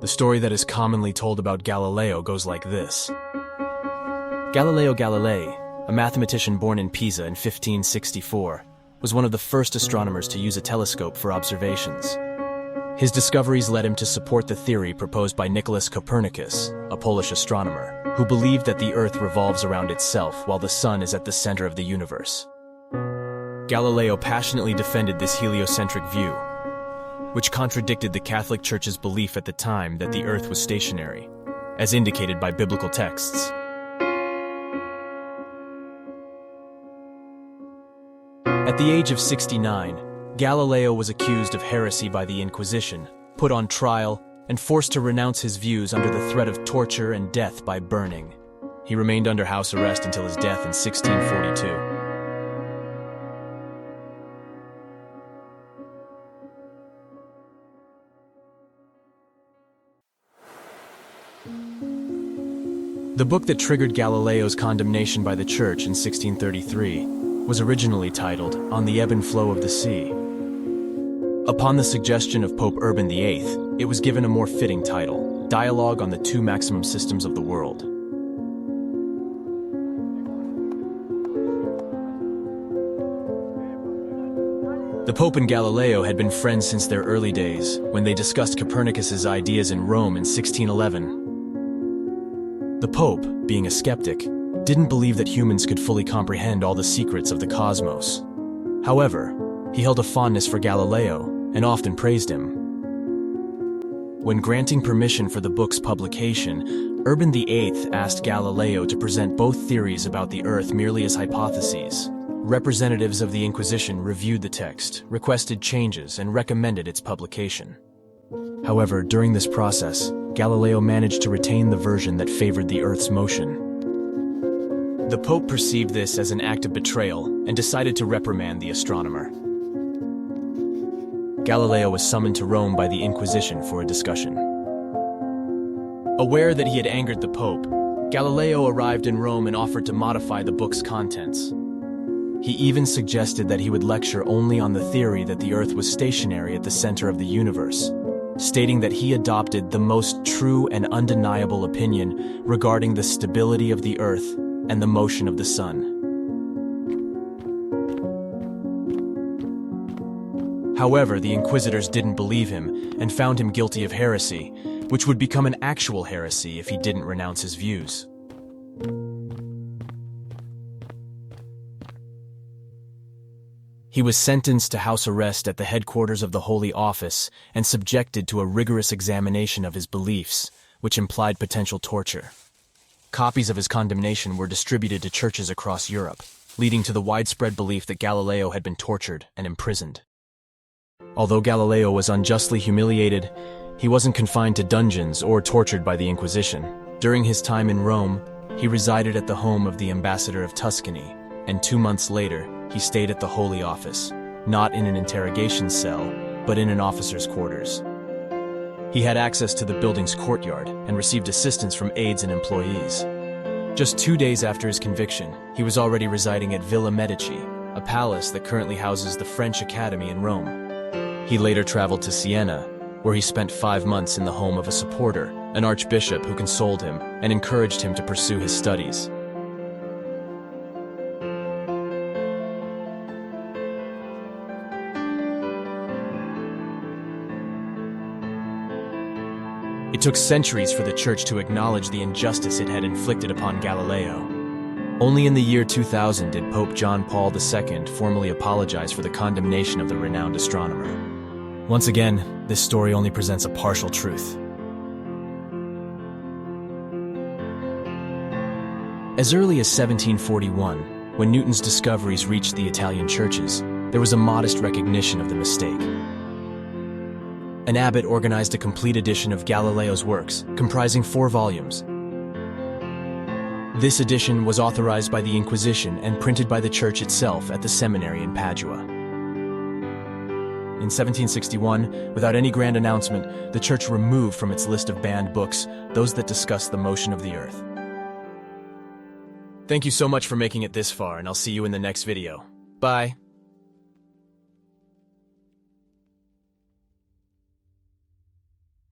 The story that is commonly told about Galileo goes like this. Galileo Galilei, a mathematician born in Pisa in 1564, was one of the first astronomers to use a telescope for observations. His discoveries led him to support the theory proposed by Nicolaus Copernicus, a Polish astronomer, who believed that the Earth revolves around itself while the Sun is at the center of the universe. Galileo passionately defended this heliocentric view, which contradicted the Catholic Church's belief at the time that the Earth was stationary, as indicated by biblical texts. At the age of 69, Galileo was accused of heresy by the Inquisition, put on trial, and forced to renounce his views under the threat of torture and death by burning. He remained under house arrest until his death in 1642. The book that triggered Galileo's condemnation by the Church in 1633 was originally titled On the Ebb and Flow of the Sea. Upon the suggestion of Pope Urban VIII, it was given a more fitting title, Dialogue on the Two Maximum Systems of the World. The Pope and Galileo had been friends since their early days, when they discussed Copernicus's ideas in Rome in 1611. The Pope, being a skeptic, didn't believe that humans could fully comprehend all the secrets of the cosmos. However, he held a fondness for Galileo and often praised him. When granting permission for the book's publication, Urban VIII asked Galileo to present both theories about the Earth merely as hypotheses. Representatives of the Inquisition reviewed the text, requested changes, and recommended its publication. However, during this process, Galileo managed to retain the version that favored the Earth's motion. The Pope perceived this as an act of betrayal and decided to reprimand the astronomer. Galileo was summoned to Rome by the Inquisition for a discussion. Aware that he had angered the Pope, Galileo arrived in Rome and offered to modify the book's contents. He even suggested that he would lecture only on the theory that the Earth was stationary at the center of the universe, stating that he adopted the most true and undeniable opinion regarding the stability of the Earth and the motion of the Sun. However, the inquisitors didn't believe him and found him guilty of heresy, which would become an actual heresy if he didn't renounce his views. He was sentenced to house arrest at the headquarters of the Holy Office and subjected to a rigorous examination of his beliefs, which implied potential torture. Copies of his condemnation were distributed to churches across Europe, leading to the widespread belief that Galileo had been tortured and imprisoned. Although Galileo was unjustly humiliated, he wasn't confined to dungeons or tortured by the Inquisition. During his time in Rome, he resided at the home of the ambassador of Tuscany, and 2 months later, he stayed at the Holy Office, not in an interrogation cell, but in an officer's quarters. He had access to the building's courtyard and received assistance from aides and employees. Just 2 days after his conviction, he was already residing at Villa Medici, a palace that currently houses the French Academy in Rome. He later traveled to Siena, where he spent 5 months in the home of a supporter, an archbishop who consoled him and encouraged him to pursue his studies. It took centuries for the Church to acknowledge the injustice it had inflicted upon Galileo. Only in the year 2000 did Pope John Paul II formally apologize for the condemnation of the renowned astronomer. Once again, this story only presents a partial truth. As early as 1741, when Newton's discoveries reached the Italian churches, there was a modest recognition of the mistake. An abbot organized a complete edition of Galileo's works, comprising 4 volumes. This edition was authorized by the Inquisition and printed by the Church itself at the seminary in Padua. In 1761, without any grand announcement, the Church removed from its list of banned books those that discuss the motion of the Earth. Thank you so much for making it this far, and I'll see you in the next video. Bye.